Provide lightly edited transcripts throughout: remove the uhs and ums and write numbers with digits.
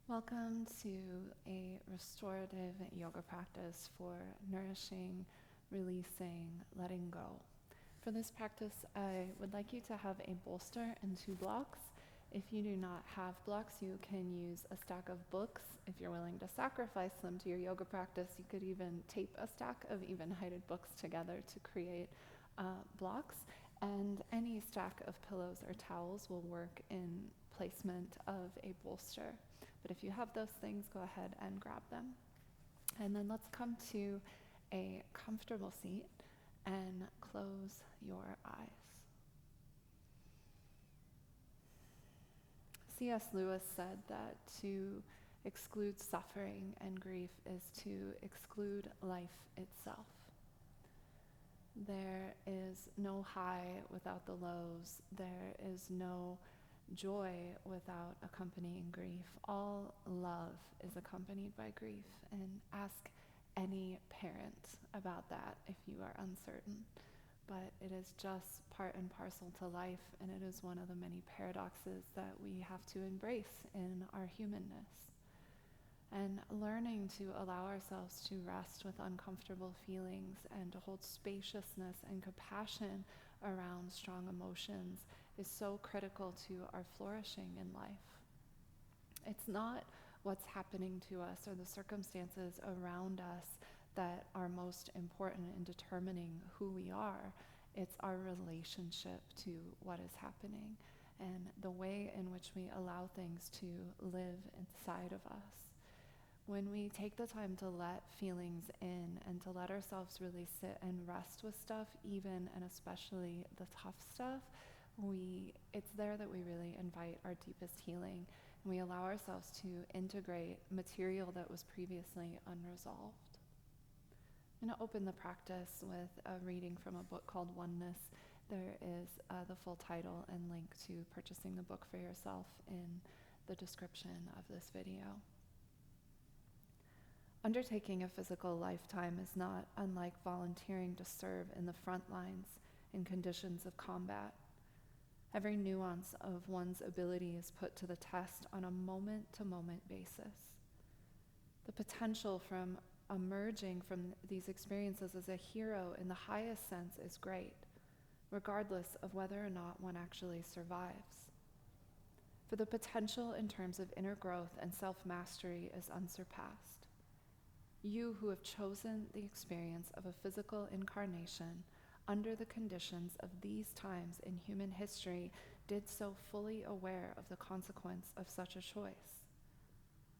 Welcome to a restorative yoga practice for nourishing, releasing, letting go. For this practice, I would like you to have a bolster and 2 blocks. If you do not have blocks, you can use a stack of books. If you're willing to sacrifice them to your yoga practice, you could even tape a stack of even-heighted books together to create blocks. And any stack of pillows or towels will work in placement of a bolster. But if you have those things, go ahead and grab them. And then let's come to a comfortable seat and close your eyes. C.S. Lewis said that to exclude suffering and grief is to exclude life itself. There is no high without the lows. There is no joy without accompanying grief. All love is accompanied by grief, and ask any parent about that if you are uncertain. But it is just part and parcel to life, and it is one of the many paradoxes that we have to embrace in our humanness. And learning to allow ourselves to rest with uncomfortable feelings and to hold spaciousness and compassion around strong emotions is so critical to our flourishing in life. It's not what's happening to us or the circumstances around us that are most important in determining who we are. It's our relationship to what is happening and the way in which we allow things to live inside of us. When we take the time to let feelings in and to let ourselves really sit and rest with stuff, even and especially the tough stuff, it's there that we really invite our deepest healing, and we allow ourselves to integrate material that was previously unresolved. I'm going to open the practice with a reading from a book called Oneness. There is the full title and link to purchasing the book for yourself in the description of this video. Undertaking a physical lifetime is not unlike volunteering to serve in the front lines in conditions of combat. Every nuance of one's ability is put to the test on a moment-to-moment basis. The potential from emerging from these experiences as a hero in the highest sense is great, regardless of whether or not one actually survives. For the potential in terms of inner growth and self-mastery is unsurpassed. You who have chosen the experience of a physical incarnation under the conditions of these times in human history did so fully aware of the consequence of such a choice.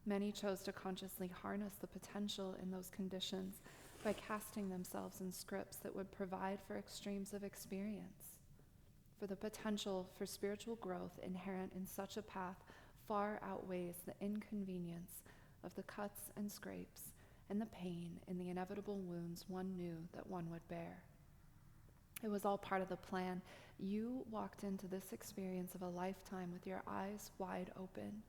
Many chose to consciously harness the potential in those conditions by casting themselves in scripts that would provide for extremes of experience. For the potential for spiritual growth inherent in such a path far outweighs the inconvenience of the cuts and scrapes and the pain in the inevitable wounds one knew that one would bear. It was all part of the plan. You walked into this experience of a lifetime with your eyes wide open,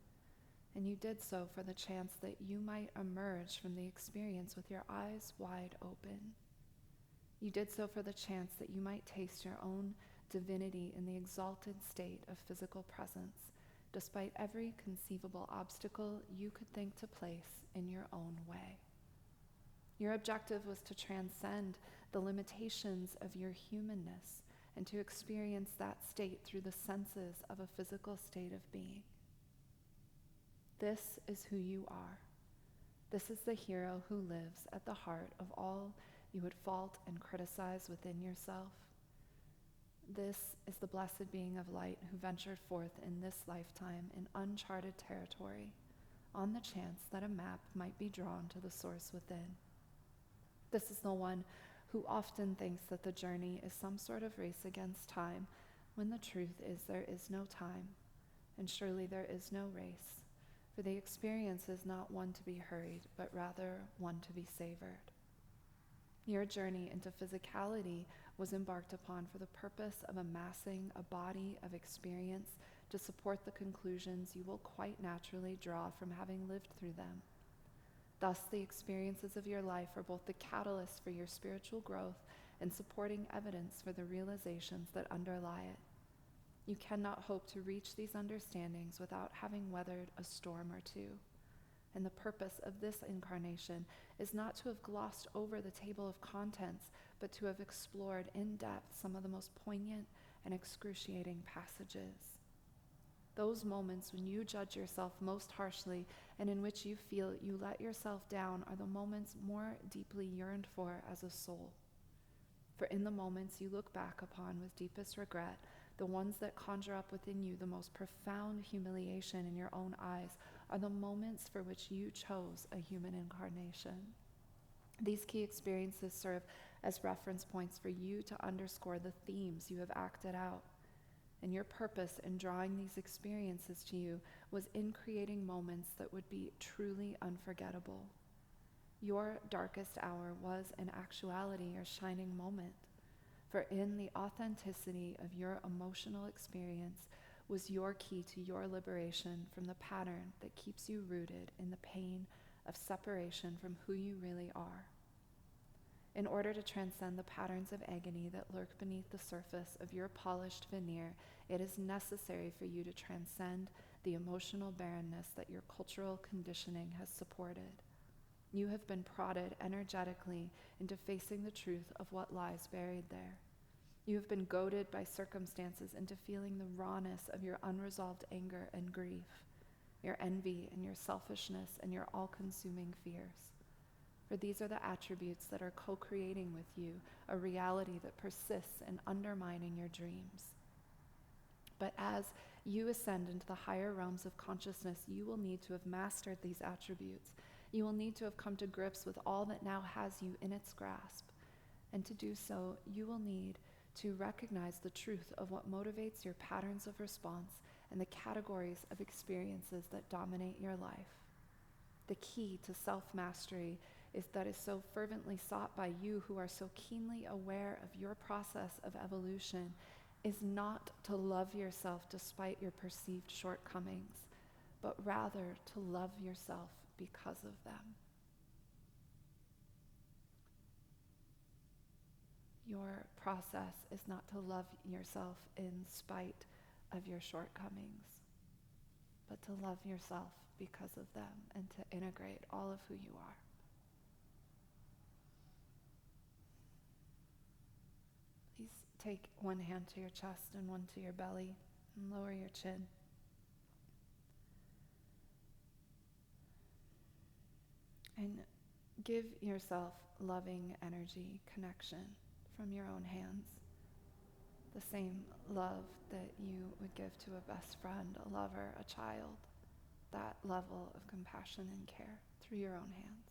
and you did so for the chance that you might emerge from the experience with your eyes wide open. You did so for the chance that you might taste your own divinity in the exalted state of physical presence, despite every conceivable obstacle you could think to place in your own way. Your objective was to transcend the limitations of your humanness and to experience that state through the senses of a physical state of being. This is who you are. This is the hero who lives at the heart of all you would fault and criticize within yourself. This is the blessed being of light who ventured forth in this lifetime in uncharted territory, on the chance that a map might be drawn to the source within. This is the one who often thinks that the journey is some sort of race against time, when the truth is there is no time, and surely there is no race, for the experience is not one to be hurried, but rather one to be savored. Your journey into physicality was embarked upon for the purpose of amassing a body of experience to support the conclusions you will quite naturally draw from having lived through them. Thus, the experiences of your life are both the catalyst for your spiritual growth and supporting evidence for the realizations that underlie it. You cannot hope to reach these understandings without having weathered a storm or two. And the purpose of this incarnation is not to have glossed over the table of contents, but to have explored in depth some of the most poignant and excruciating passages. Those moments when you judge yourself most harshly and in which you feel you let yourself down are the moments more deeply yearned for as a soul. For in the moments you look back upon with deepest regret, the ones that conjure up within you the most profound humiliation in your own eyes are the moments for which you chose a human incarnation. These key experiences serve as reference points for you to underscore the themes you have acted out. And your purpose in drawing these experiences to you was in creating moments that would be truly unforgettable. Your darkest hour was in actuality your shining moment, for in the authenticity of your emotional experience was your key to your liberation from the pattern that keeps you rooted in the pain of separation from who you really are. In order to transcend the patterns of agony that lurk beneath the surface of your polished veneer, it is necessary for you to transcend the emotional barrenness that your cultural conditioning has supported. You have been prodded energetically into facing the truth of what lies buried there. You have been goaded by circumstances into feeling the rawness of your unresolved anger and grief, your envy and your selfishness and your all-consuming fears. For these are the attributes that are co-creating with you a reality that persists in undermining your dreams. But as you ascend into the higher realms of consciousness, you will need to have mastered these attributes. You will need to have come to grips with all that now has you in its grasp. And to do so, you will need to recognize the truth of what motivates your patterns of response and the categories of experiences that dominate your life. The key to self-mastery that is so fervently sought by you who are so keenly aware of your process of evolution is not to love yourself despite your perceived shortcomings, but rather to love yourself because of them. Your process is not to love yourself in spite of your shortcomings, but to love yourself because of them and to integrate all of who you are. Please take one hand to your chest and one to your belly and lower your chin. And give yourself loving energy connection from your own hands. The same love that you would give to a best friend, a lover, a child. That level of compassion and care through your own hands.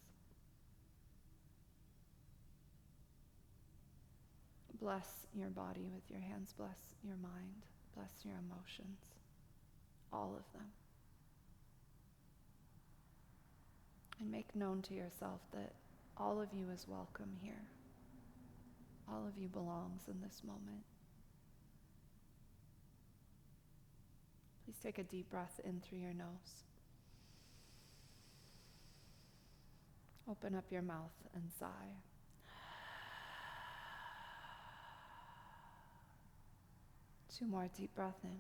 Bless your body with your hands. Bless your mind. Bless your emotions. All of them. And make known to yourself that all of you is welcome here. All of you belongs in this moment. Please take a deep breath in through your nose. Open up your mouth and sigh. 2 more deep breath in.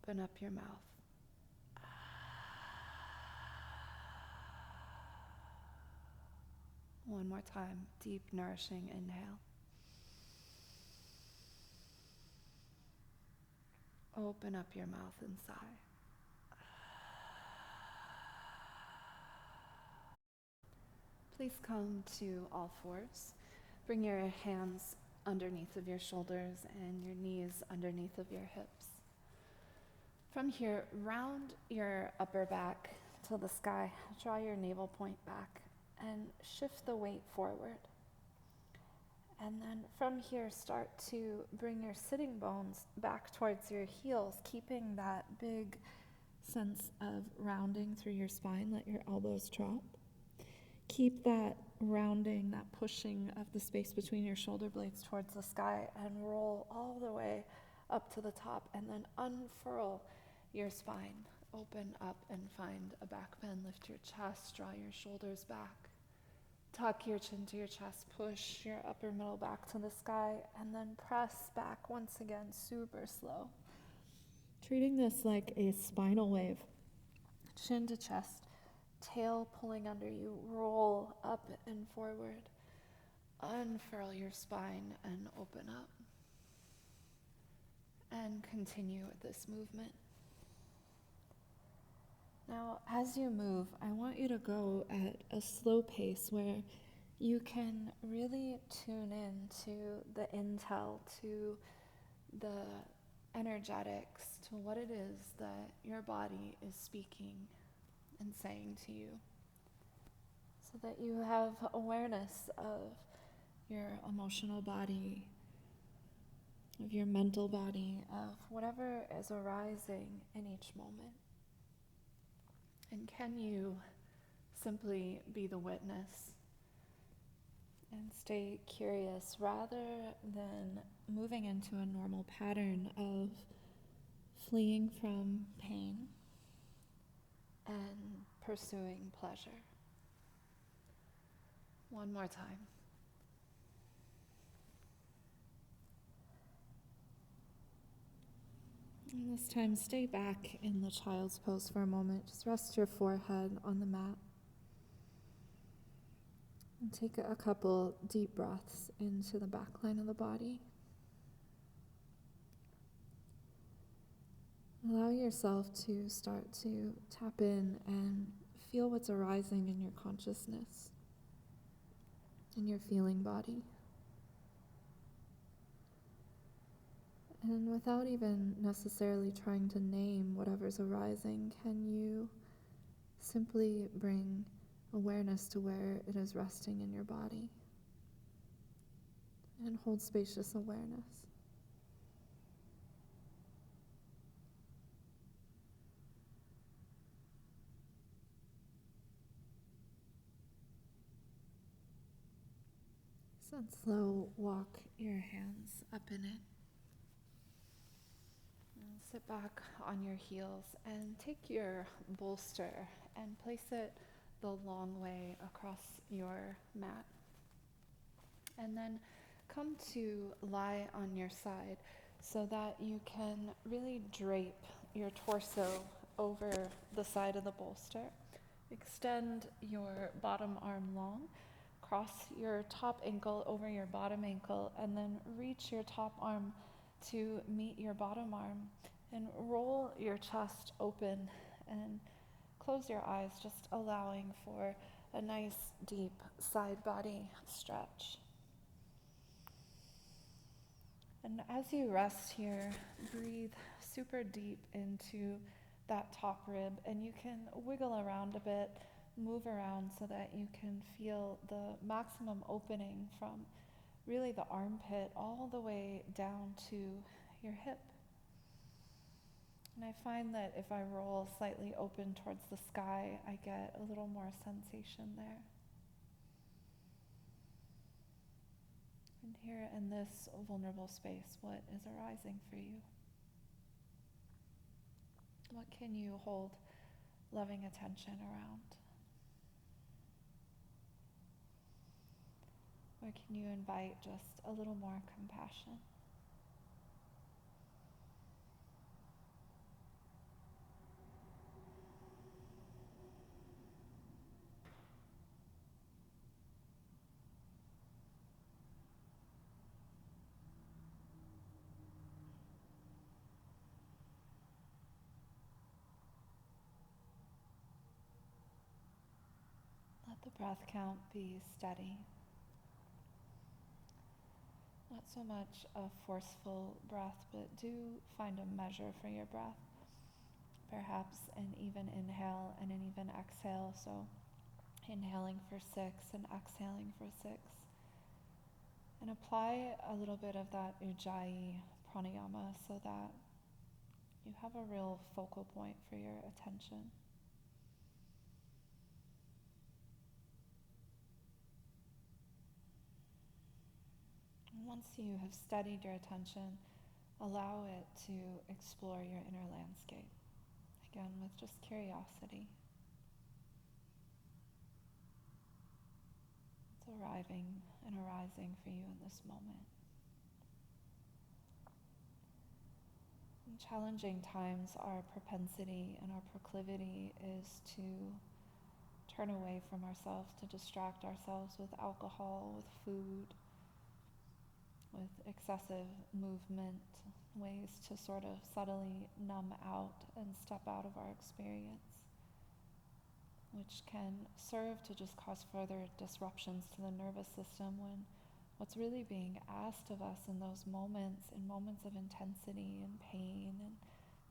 Open up your mouth. One more time, deep, nourishing inhale. Open up your mouth and sigh. Please come to all fours. Bring your hands underneath of your shoulders and your knees underneath of your hips. From here, round your upper back to the sky. Draw your navel point back and shift the weight forward. And then from here, start to bring your sitting bones back towards your heels, keeping that big sense of rounding through your spine. Let your elbows drop. Keep that rounding, that pushing of the space between your shoulder blades towards the sky and roll all the way up to the top, and then unfurl your spine. Open up and find a back bend. Lift your chest, draw your shoulders back. Tuck your chin to your chest, push your upper middle back to the sky, and then press back once again, super slow. treating this like a spinal wave. Chin to chest, tail pulling under you, roll up and forward. Unfurl your spine and open up. And continue with this movement. Now, as you move, I want you to go at a slow pace where you can really tune in to the intel, to the energetics, to what it is that your body is speaking and saying to you, so that you have awareness of your emotional body, of your mental body, of whatever is arising in each moment. And can you simply be the witness and stay curious rather than moving into a normal pattern of fleeing from pain and pursuing pleasure? One more time. And this time, stay back in the child's pose for a moment. Just rest your forehead on the mat. And take a couple deep breaths into the back line of the body. Allow yourself to start to tap in and feel what's arising in your consciousness, in your feeling body. And without even necessarily trying to name whatever's arising, can you simply bring awareness to where it is resting in your body and hold spacious awareness? So slow walk your hands up in it. And sit back on your heels and take your bolster and place it the long way across your mat. And then come to lie on your side so that you can really drape your torso over the side of the bolster. Extend your bottom arm long, cross your top ankle over your bottom ankle, and then reach your top arm to meet your bottom arm, and roll your chest open and close your eyes, just allowing for a nice deep side body stretch. And as you rest here, breathe super deep into that top rib, and you can wiggle around a bit, move around so that you can feel the maximum opening from really the armpit all the way down to your hip. And I find that if I roll slightly open towards the sky, I get a little more sensation there. And here in this vulnerable space, what is arising for you? What can you hold loving attention around? Or can you invite just a little more compassion? Let the breath count be steady. Not so much a forceful breath, but do find a measure for your breath. Perhaps an even inhale and an even exhale. So inhaling for 6 and exhaling for 6. And apply a little bit of that ujjayi pranayama so that you have a real focal point for your attention. And once you have steadied your attention, allow it to explore your inner landscape. Again, with just curiosity. It's arriving and arising for you in this moment. And challenging times, our propensity and our proclivity is to turn away from ourselves, to distract ourselves with alcohol, with food, with excessive movement, ways to sort of subtly numb out and step out of our experience, which can serve to just cause further disruptions to the nervous system, when what's really being asked of us in those moments, in moments of intensity and pain and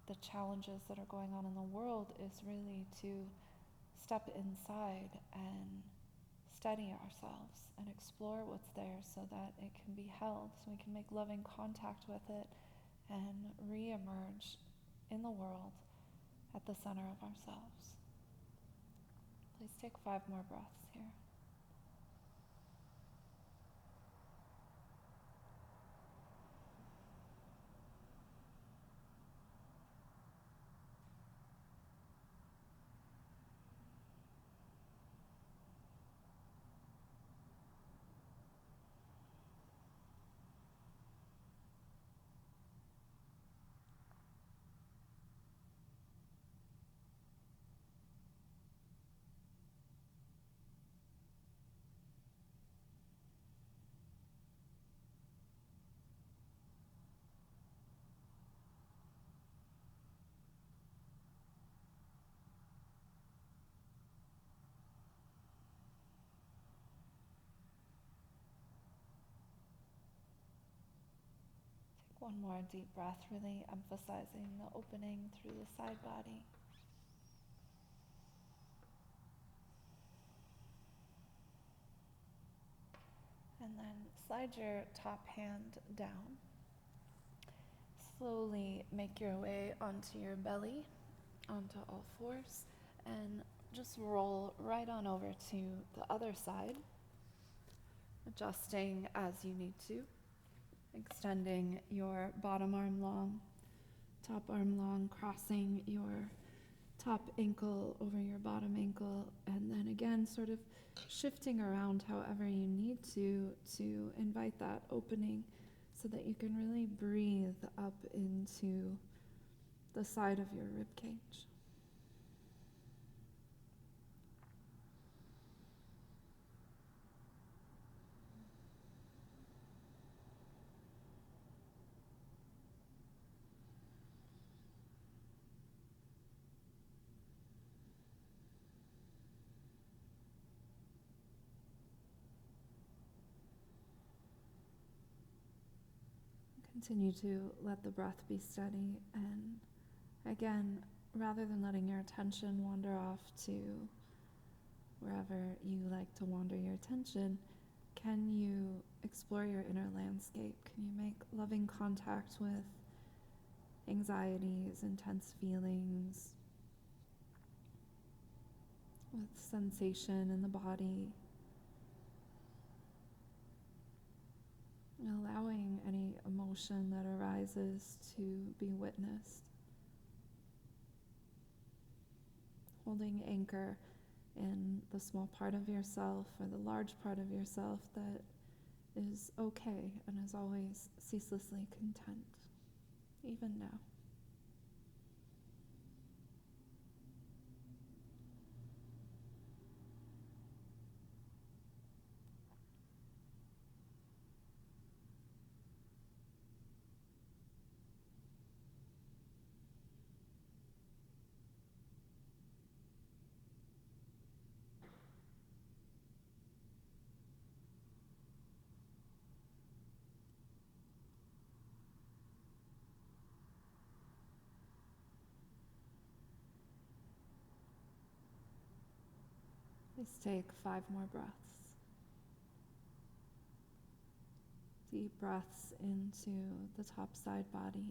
the challenges that are going on in the world, is really to step inside and steady ourselves and explore what's there so that it can be held, so we can make loving contact with it and re-emerge in the world at the center of ourselves. Please take 5 more breaths here. One more deep breath, really emphasizing the opening through the side body. And then slide your top hand down. Slowly make your way onto your belly, onto all fours, and just roll right on over to the other side, adjusting as you need to. Extending your bottom arm long, top arm long, crossing your top ankle over your bottom ankle, and then again sort of shifting around however you need to invite that opening so that you can really breathe up into the side of your rib cage. Continue to let the breath be steady, and again, rather than letting your attention wander off to wherever you like to wander your attention, can you explore your inner landscape? Can you make loving contact with anxieties, intense feelings, with sensation in the body? Allowing any emotion that arises to be witnessed. Holding anchor in the small part of yourself or the large part of yourself that is okay and is always ceaselessly content, even now. Please take 5 more breaths. Deep breaths into the top side body.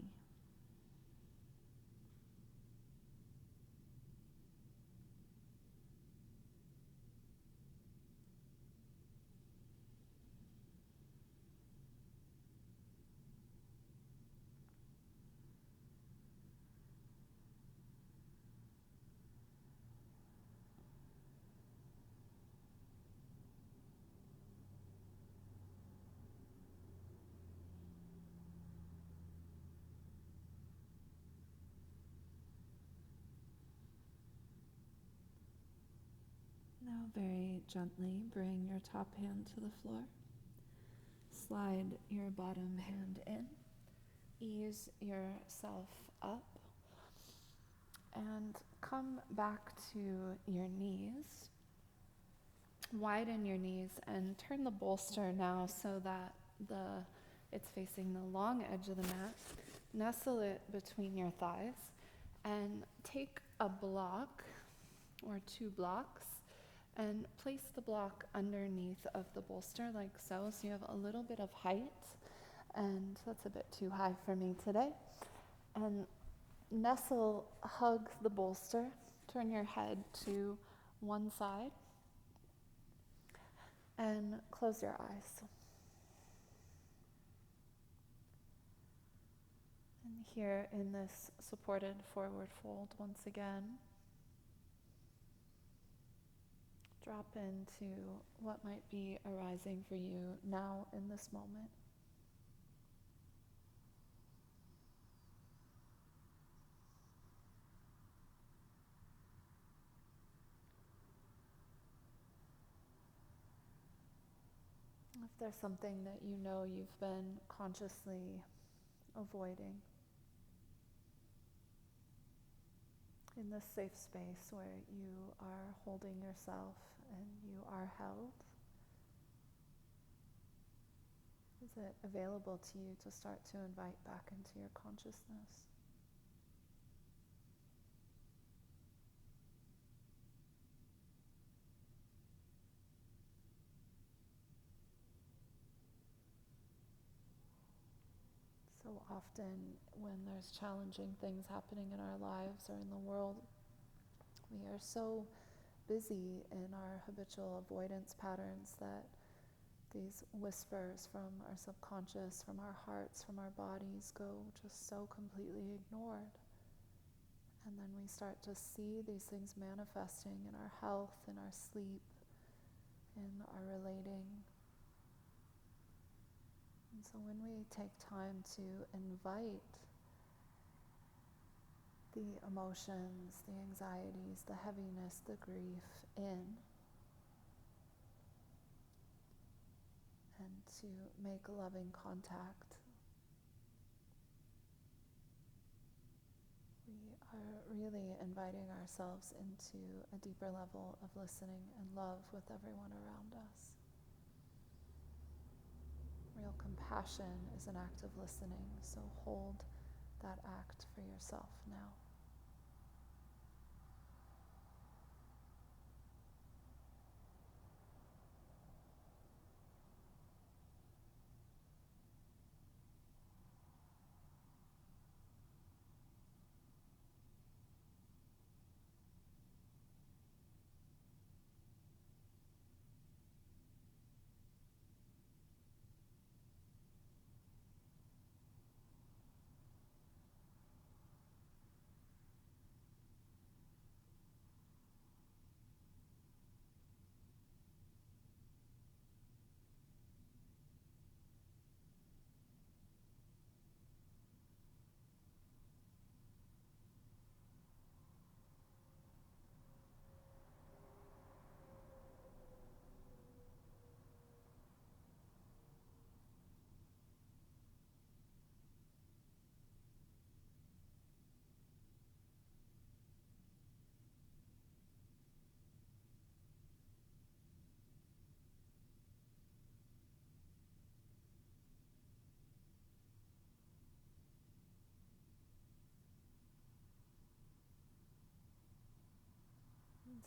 very gently bring your top hand to the floor. Slide your bottom hand in. Ease yourself up. And come back to your knees. Widen your knees and turn the bolster now so that it's facing the long edge of the mat. Nestle it between your thighs and take a block or 2 blocks and place the block underneath of the bolster like so you have a little bit of height, and that's a bit too high for me today. And hug the bolster, turn your head to one side and close your eyes. And here in this supported forward fold once again, drop into what might be arising for you now in this moment. If there's something that you know you've been consciously avoiding, in this safe space where you are holding yourself and you are held, is it available to you to start to invite back into your consciousness? So often when there's challenging things happening in our lives or in the world, we are so busy in our habitual avoidance patterns that these whispers from our subconscious, from our hearts, from our bodies go just so completely ignored. And then we start to see these things manifesting in our health, in our sleep, in our relating. And so when we take time to invite the emotions, the anxieties, the heaviness, the grief in, and to make loving contact, we are really inviting ourselves into a deeper level of listening and love with everyone around us. Real compassion is an act of listening, so hold that act for yourself now.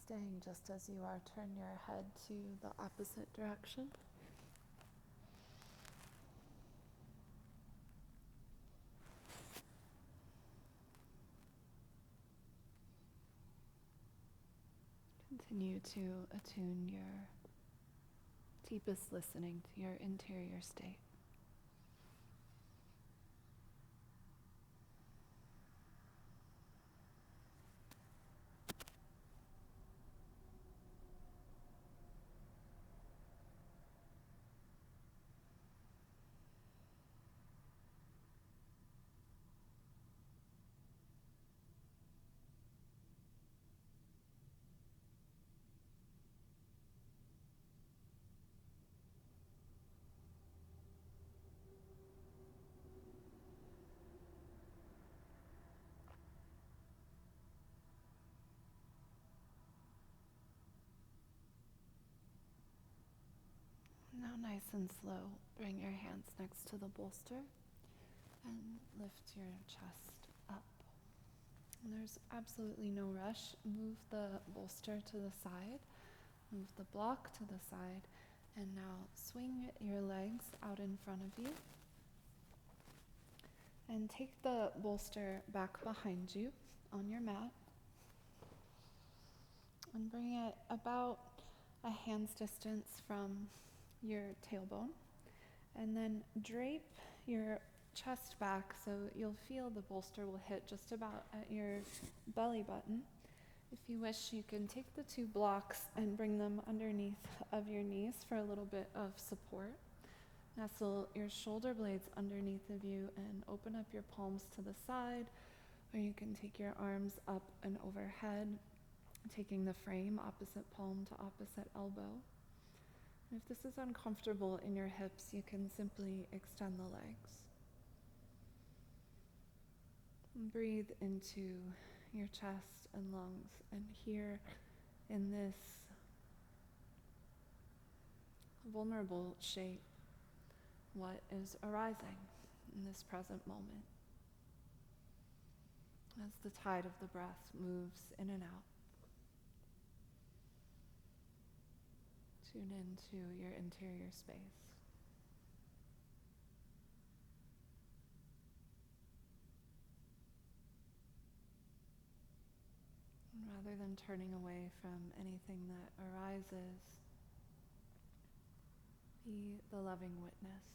Staying just as you are, turn your head to the opposite direction. Continue to attune your deepest listening to your interior state. Nice and slow, bring your hands next to the bolster and lift your chest up. And there's absolutely no rush. Move the bolster to the side, move the block to the side, and now swing your legs out in front of you. And take the bolster back behind you on your mat. And bring it about a hand's distance from your tailbone. And then drape your chest back so you'll feel the bolster will hit just about at your belly button. If you wish, you can take the two blocks and bring them underneath of your knees for a little bit of support. Nestle your shoulder blades underneath of you and open up your palms to the side, or you can take your arms up and overhead, taking the frame opposite palm to opposite elbow. And if this is uncomfortable in your hips, you can simply extend the legs. And breathe into your chest and lungs, and here in this vulnerable shape, what is arising in this present moment as the tide of the breath moves in and out. Tune into your interior space. And rather than turning away from anything that arises, be the loving witness.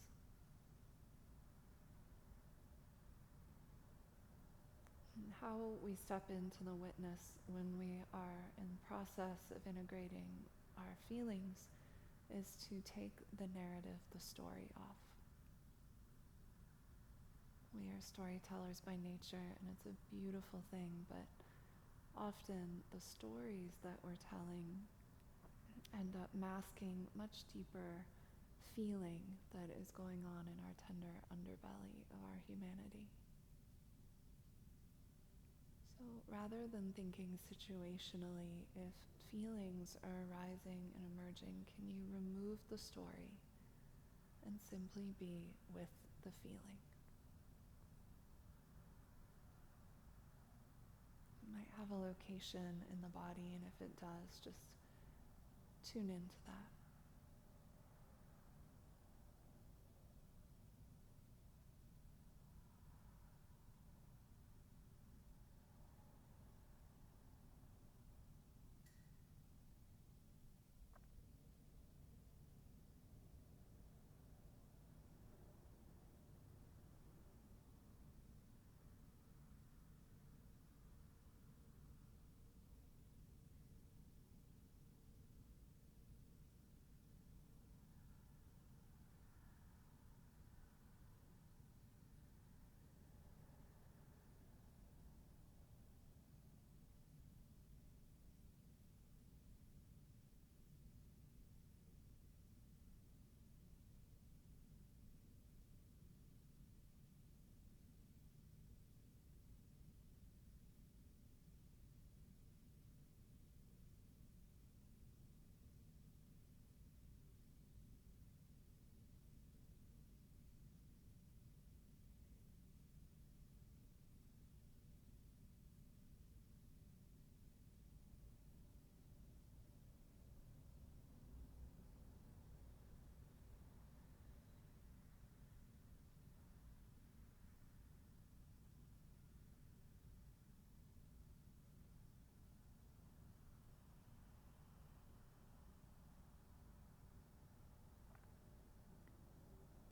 And how we step into the witness when we are in process of integrating our feelings is to take the narrative, the story off. We are storytellers by nature, and it's a beautiful thing, but often the stories that we're telling end up masking much deeper feeling that is going on in our tender underbelly of our humanity. So rather than thinking situationally, if feelings are arising and emerging, can you remove the story and simply be with the feeling? It might have a location in the body, and if it does, just tune into that.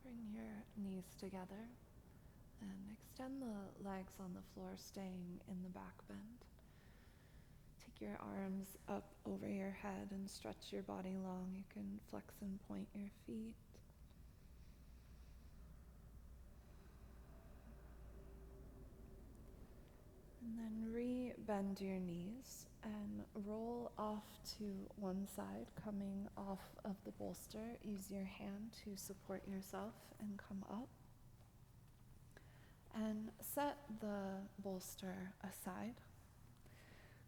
Bring your knees together and extend the legs on the floor, staying in the back bend. Take your arms up over your head and stretch your body long. You can flex and point your feet. And then re-bend your knees and roll off to one side, coming off of the bolster. Use your hand to support yourself and come up. And set the bolster aside.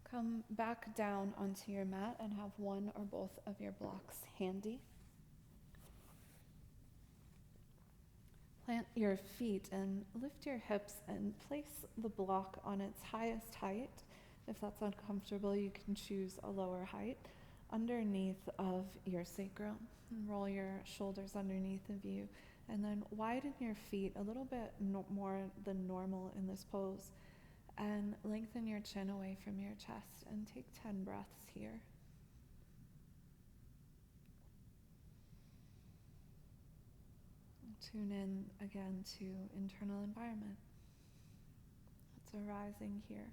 Come back down onto your mat and have one or both of your blocks handy. Plant your feet and lift your hips and place the block on its highest height. If that's uncomfortable, you can choose a lower height underneath of your sacrum. And roll your shoulders underneath of you, and then widen your feet a little bit more than normal in this pose, and lengthen your chin away from your chest, and take 10 breaths here. Tune in again to internal environment. It's arising here.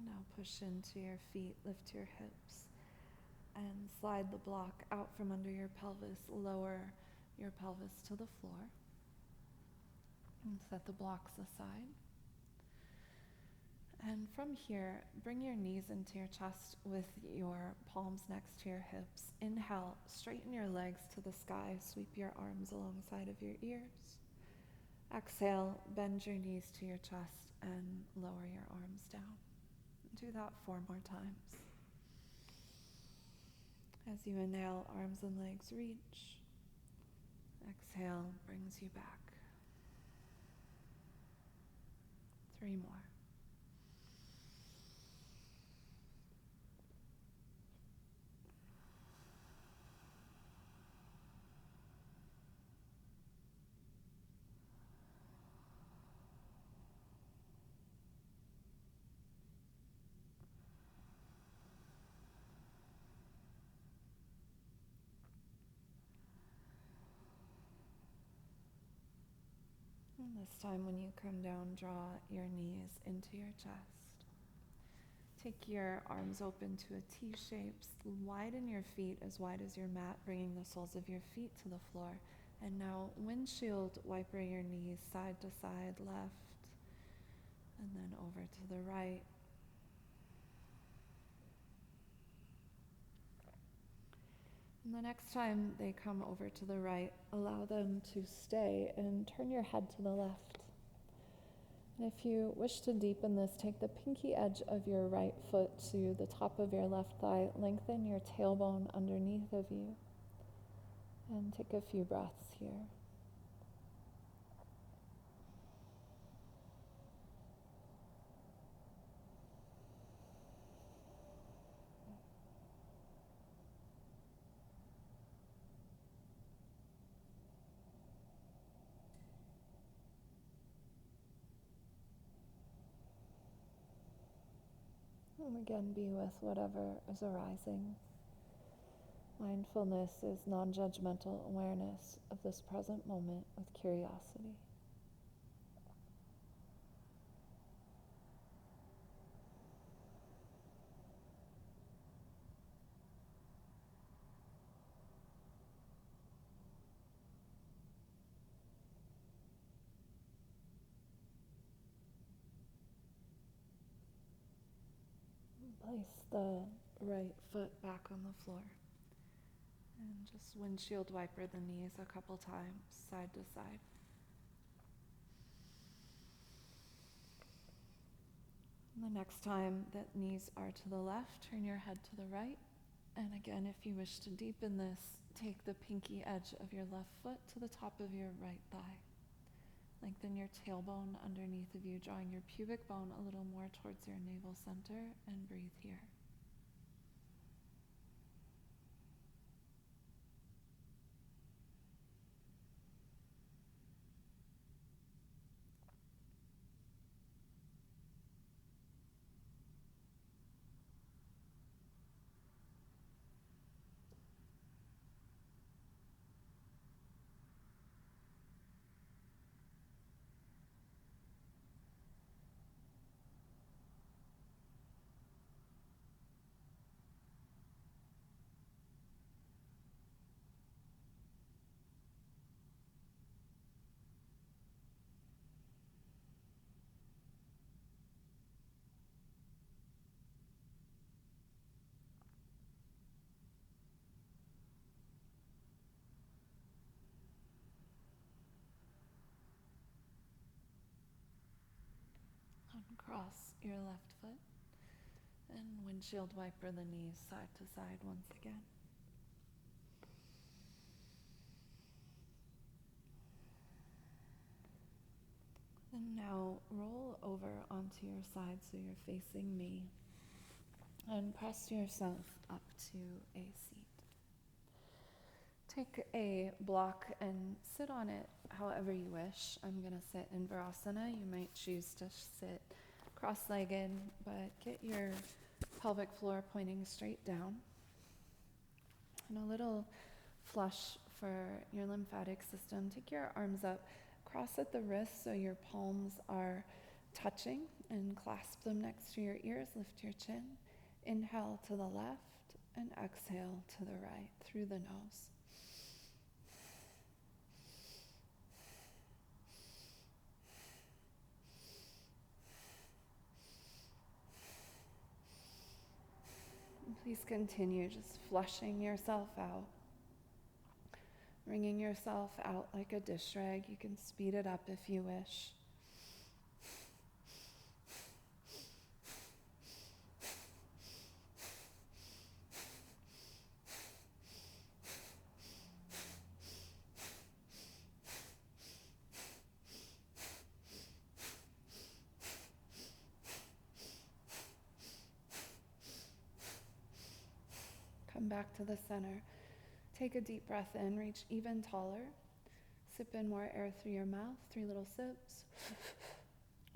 Now push into your feet, lift your hips, and slide the block out from under your pelvis. Lower your pelvis to the floor and set the blocks aside. And from here, bring your knees into your chest with your palms next to your hips. Inhale, straighten your legs to the sky, sweep your arms alongside of your ears. Exhale, bend your knees to your chest and lower your arms down. Do that 4 more times. As you inhale, arms and legs reach. Exhale brings you back. 3 more. And this time when you come down, draw your knees into your chest. Take your arms open to a T shape. Widen your feet as wide as your mat, bringing the soles of your feet to the floor. And now windshield wiper your knees side to side, left, and then over to the right. And the next time they come over to the right, allow them to stay and turn your head to the left. And if you wish to deepen this, take the pinky edge of your right foot to the top of your left thigh, lengthen your tailbone underneath of you, and take a few breaths here. And again, be with whatever is arising. Mindfulness is non-judgmental awareness of this present moment with curiosity. Place the right foot back on the floor and just windshield wiper the knees a couple times, side to side. And the next time that knees are to the left, turn your head to the right. And again, if you wish to deepen this, take the pinky edge of your left foot to the top of your right thigh. Lengthen your tailbone underneath of you, drawing your pubic bone a little more towards your navel center, and breathe here. Uncross your left foot and windshield wiper the knees side to side once again. And now roll over onto your side so you're facing me, and press yourself up to a seat. Take a block and sit on it however you wish. I'm going to sit in Virasana. You might choose to sit cross-legged, but get your pelvic floor pointing straight down. And a little flush for your lymphatic system. Take your arms up, cross at the wrists so your palms are touching, and clasp them next to your ears. Lift your chin. Inhale to the left and exhale to the right through the nose. Please continue just flushing yourself out, wringing yourself out like a dish rag. You can speed it up if you wish. Come back to the center. Take a deep breath in, reach even taller. Sip in more air through your mouth, 3 little sips.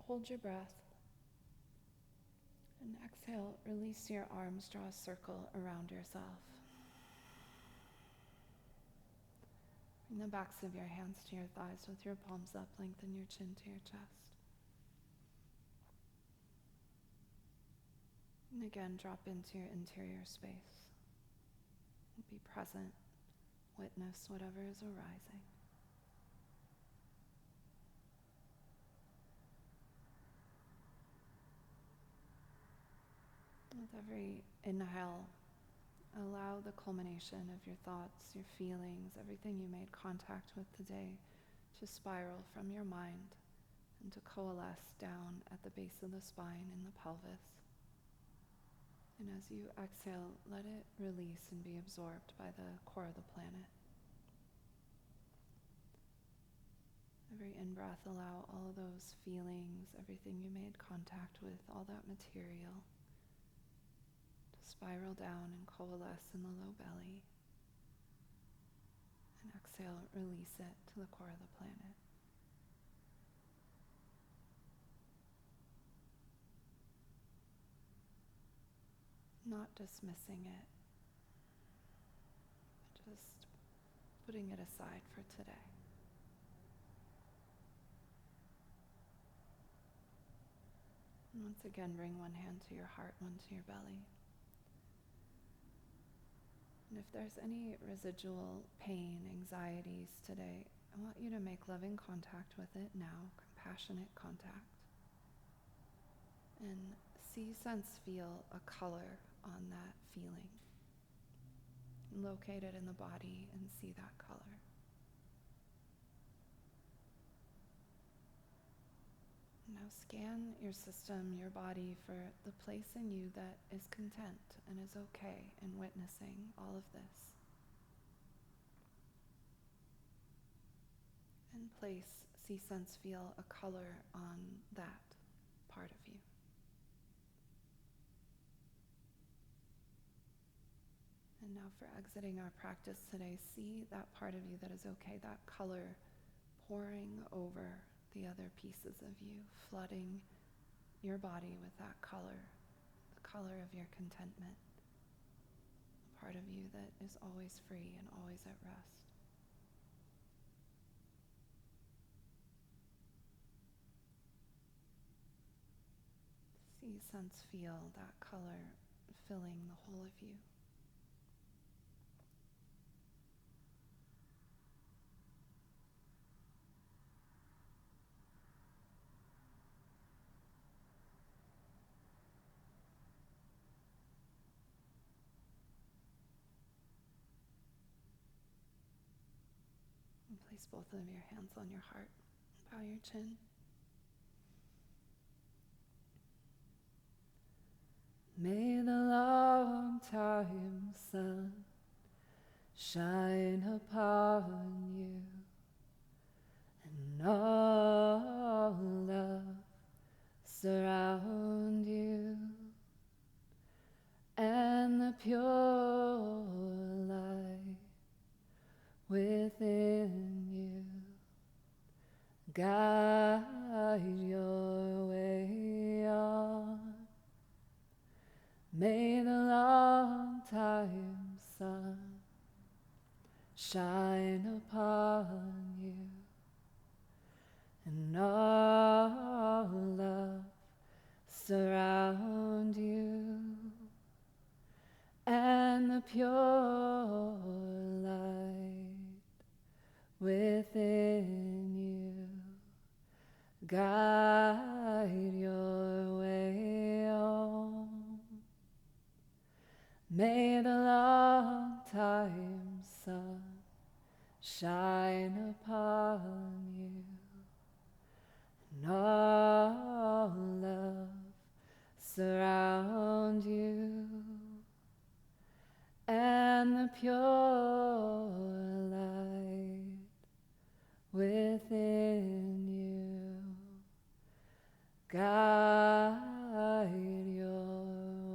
Hold your breath. And exhale, release your arms, draw a circle around yourself. Bring the backs of your hands to your thighs with your palms up, lengthen your chin to your chest. And again, drop into your interior space. Be present, witness whatever is arising. With every inhale, allow the culmination of your thoughts, your feelings, everything you made contact with today to spiral from your mind and to coalesce down at the base of the spine in the pelvis. And as you exhale, let it release and be absorbed by the core of the planet. Every in-breath, allow all of those feelings, everything you made contact with, all that material, to spiral down and coalesce in the low belly. And exhale, release it to the core of the planet. Not dismissing it, but just putting it aside for today. And once again, bring one hand to your heart, one to your belly. And if there's any residual pain, anxieties today, I want you to make loving contact with it now, compassionate contact. And see, sense, feel a color on that feeling. Locate it in the body and see that color. Now scan your system, your body, for the place in you that is content and is okay in witnessing all of this. And place See, sense, feel a color on that part of you. And now for exiting our practice today, see that part of you that is okay, that color pouring over the other pieces of you, flooding your body with that color, the color of your contentment, a part of you that is always free and always at rest. See, sense, feel that color filling the whole of you. And place both of your hands on your heart. Bow your chin. May the long time sun shine upon you, and all love surround you, and the pure light within you guide your way on. May the long time sun shine upon you, and all love surround you, and the pure light within you guide your way on. May the long time sun shine upon you, and all love surround you, and the pure light within you guide your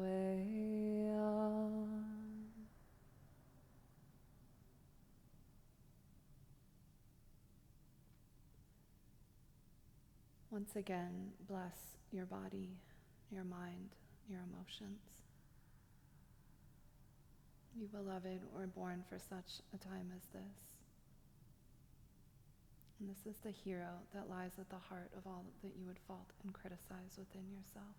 way on. Once again, bless your body, your mind, your emotions. You beloved were born for such a time as this. And this is the hero that lies at the heart of all that you would fault and criticize within yourself.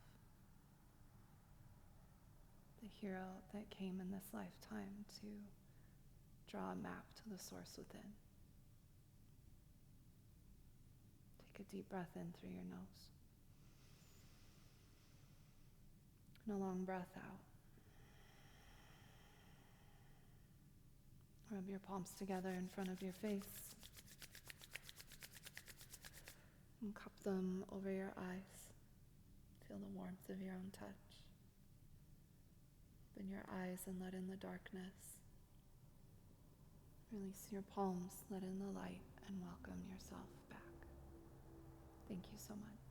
The hero that came in this lifetime to draw a map to the source within. Take a deep breath in through your nose. And a long breath out. Rub your palms together in front of your face. And cup them over your eyes. Feel the warmth of your own touch. Open your eyes and let in the darkness. Release your palms, let in the light, and welcome yourself back. Thank you so much.